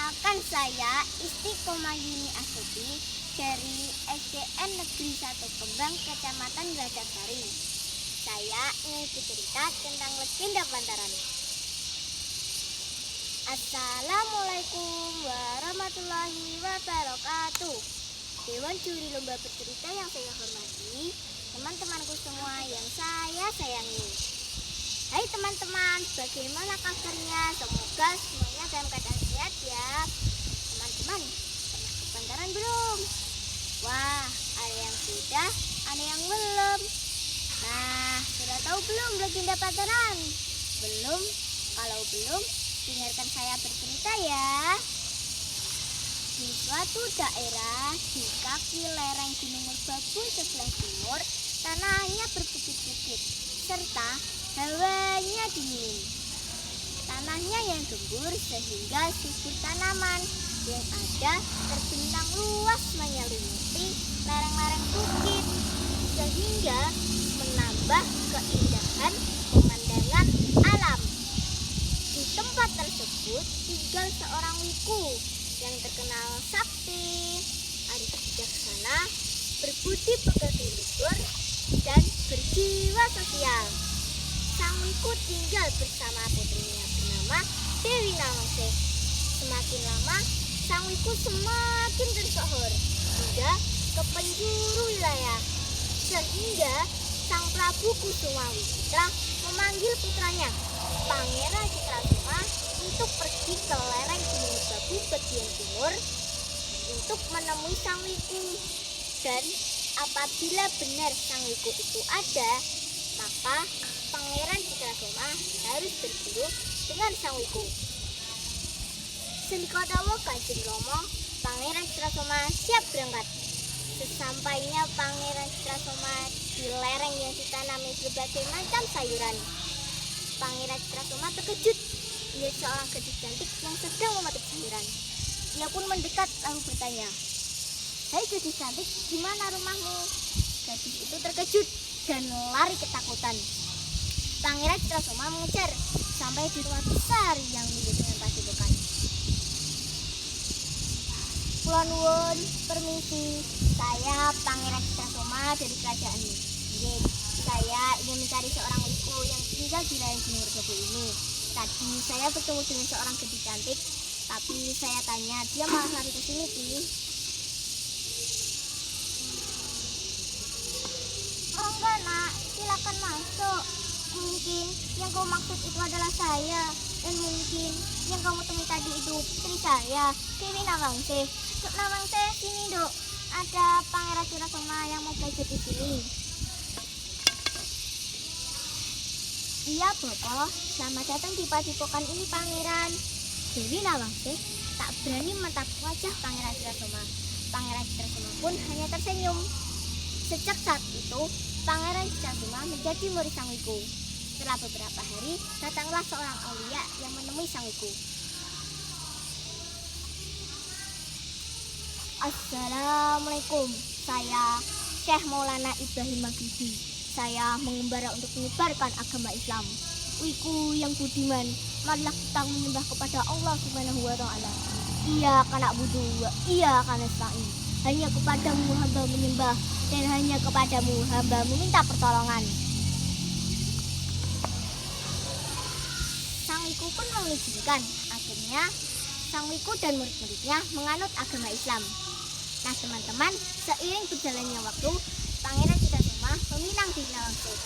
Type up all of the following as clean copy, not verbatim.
Perkenalkan, saya Istiqomah Yuni Astuti dari SDN Negeri 1 Kembang, Kecamatan Gajahsari. Saya ingin bercerita tentang legenda Bantaran. Assalamualaikum warahmatullahi wabarakatuh. Dewan juri lomba bercerita yang saya hormati, teman-temanku semua yang saya sayangi. Hai teman-teman, bagaimana kabarnya? Semoga semuanya dalam keadaan sehat ya. Teman-teman, pernah ke Bantaran belum? Wah, ada yang sudah, ada yang belum. Nah, sudah tahu belum legenda Bantaran? Belum? Kalau belum, dengarkan saya bercerita ya. Di suatu daerah di kaki lereng Gunung Merbabu sebelah timur, tanahnya berbukit-bukit serta hawanya dingin. Tanahnya yang gembur sehingga subur tanaman yang ada terbentang luas menyelimuti lereng-lereng bukit, sehingga menambah keindahan pemandangan alam. Di tempat tersebut tinggal seorang wiku yang terkenal sakti, arif bijaksana, berbudi pekerti luhur, dan berjiwa sosial. Sang wiku tinggal bersama putrinya bernama Dewi Nawangsih. Semakin lama, sang wiku semakin tersohor hingga ke penjuru wilayah, sehingga sang Prabu Kusumawitra memanggil putranya Pangeran Citratama untuk pergi ke lereng Gunung Merbabu bagian timur untuk menemui sang wiku. Dan apabila benar sang wiku itu ada, maka Pangeran Citratama harus berburu dengan sang wiku. Sendikadawa Kanjeng Rama, Pangeran Citratama siap berangkat. Sesampainya Pangeran Citratama di lereng yang ditanami berbagai macam sayuran, Pangeran Citratama terkejut melihat seorang gadis cantik yang sedang memetik sayuran. Dia pun mendekat lalu bertanya, "Hai gadis cantik, di mana rumahmu?" Gadis itu terkejut dan lari ketakutan. Pangeran Citratama mengejar sampai di rumah besar yang mirip dengan padepokan. "Kula nuwun, permisi, saya Pangeran Citratama dari kerajaan ini. Saya ingin mencari seorang wiku yang tinggal di lereng Gunung Merbabu ini. Tadi saya bertemu dengan seorang gadis cantik, tapi saya tanya, dia malah lari ke sini, Ki." "Oh enggak nak, silakan masuk. Mungkin yang kau maksud itu adalah saya, dan mungkin yang kamu temui tadi itu putri saya, Dewi Nawangsih. Duk Nawangsih, sini Duk, ada Pangeran Citratama yang mau belajar di sini." "Iya Bopo, selamat datang di padepokan ini Pangeran." Dewi Nawangsih tak berani menatap wajah Pangeran Citratama. Pangeran Citratama pun hanya tersenyum. Sejak saat itu, Pangeran Citratama menjadi murid sang wiku. Setelah beberapa hari, datanglah seorang aulia yang menemui sang wiku. "Assalamualaikum, saya Syekh Maulana Ibrahim Maghribi. Saya mengembara untuk menyebarkan agama Islam. Wiku yang budiman, marilah kita menyembah kepada Allah Subhanahu wa Ta'ala. Iya kanak budu, iya kanak sa'i. Hanya kepadamu hamba menyembah, dan hanya kepadamu hamba meminta pertolongan." Sang wiku pun mengizinkan. Akhirnya sang wiku dan murid-muridnya menganut agama Islam. Nah teman-teman, seiring berjalannya waktu, Pangeran Citratama meminang Dewi Nawangsih.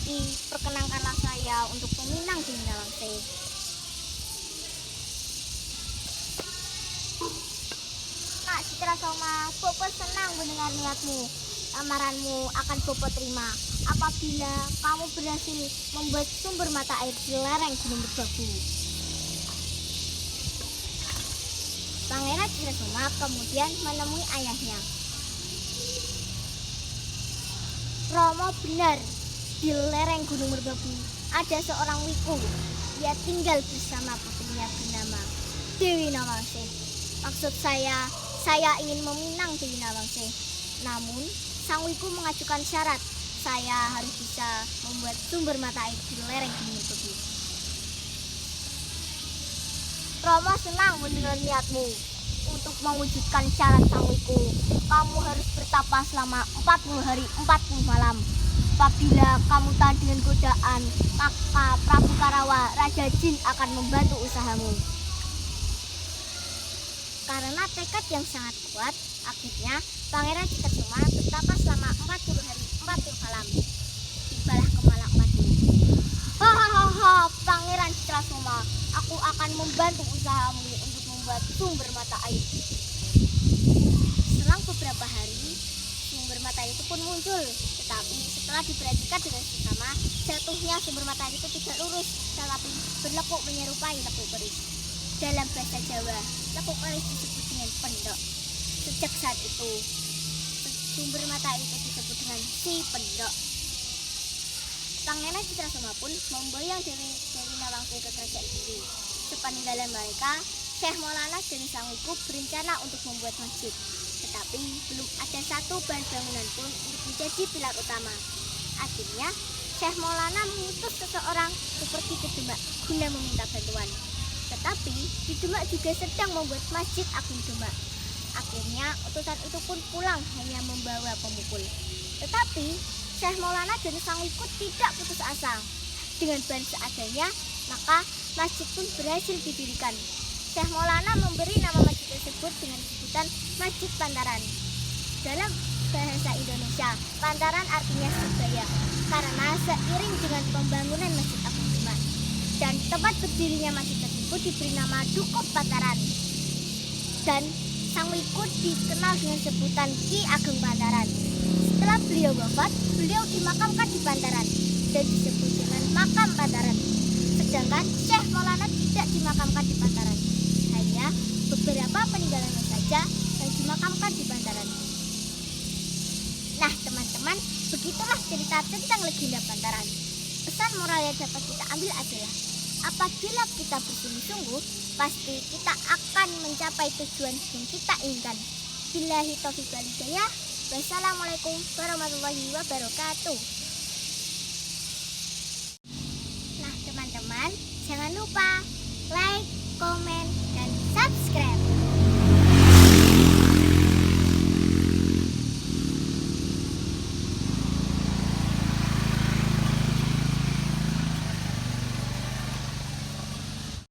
"Diperkenankanlah saya untuk meminang Dewi Nawangsih." "Nak Citratama, Bopo senang mendengar niatmu. Lamaranmu akan Bopo terima apabila kamu berhasil membuat sumber mata air di lereng Gunung Merbabu." Pangeran Citratama kemudian menemui ayahnya. "Romo, benar, di lereng Gunung Merbabu ada seorang wiku. Dia tinggal bersama putrinya bernama Dewi Nawangsih. Maksud saya ingin meminang Dewi Nawangsih. Namun sang wiku mengajukan syarat, saya harus bisa membuat sumber mata air di lereng Gunung Merbabu." Romo senang mendengar niatmu untuk mewujudkan syarat Sangwiku. Kamu harus bertapa selama 40 hari 40 malam. Apabila kamu tahan dengan godaan, maka Prabu Karawa, Raja Jin akan membantu usahamu. Karena tekad yang sangat kuat, akhirnya Pangeran Citrasoma bertapa selama 40 hari 40 malam. Tibalah Kemala Madu. Hahaha, Pangeran Citrasoma, aku akan membantu usahamu untuk membuat sumber mata air. Selang beberapa hari, sumber mata itu pun muncul. Tetapi setelah diperhatikan dengan seksama, jatuhnya sumber mata itu tidak lurus, tetapi berlekuk menyerupai lekuk keris. Dalam bahasa Jawa, lekuk keris disebut dengan pendok. Sejak saat itu, sumber mata itu disebut dengan si pendok. Pangeran Citrasoma pun memboyong Dewi Nawangsi ke kerajaan sendiri. Sepeninggalan mereka, Syekh Maulana dan Sangwiku berencana untuk membuat masjid. Tetapi belum ada satu bahan bangunan pun untuk menjadi pilar utama. Akhirnya, Syekh Maulana mengutus seseorang seperti ke Demak guna meminta bantuan. Tetapi di Demak juga sedang membuat masjid Agung Demak. Akhirnya utusan itu pun pulang hanya membawa pemukul. Tetapi Syekh Maulana dan Sangwiku tidak putus asa. Dengan bahan seadanya, maka masjid pun berhasil didirikan. Syekh Maulana memberi nama masjid tersebut dengan sebutan Masjid Pantaran. Dalam bahasa Indonesia, Pantaran artinya sebaya, karena seiring dengan pembangunan Masjid Agung Demak dan tempat berdirinya masjid tersebut diberi nama Dukuh Pantaran. Dan Sangwiku dikenal dengan sebutan Ki Ageng Pantaran. Setelah beliau wafat, beliau dimakamkan di Pantaran dan disebut dengan Makam Pantaran. Sedangkan Syekh Maulana tidak dimakamkan di Pantaran. Hanya beberapa peninggalannya saja yang dimakamkan di Pantaran. Nah teman-teman, begitulah cerita tentang legenda Pantaran. Pesan moral yang dapat kita ambil adalah, apabila kita bersungguh-sungguh, pasti kita akan mencapai tujuan yang kita inginkan. Billahi taufiq wal hidayah. Wassalamualaikum warahmatullahi wabarakatuh. Nah teman-teman, jangan lupa like, komen,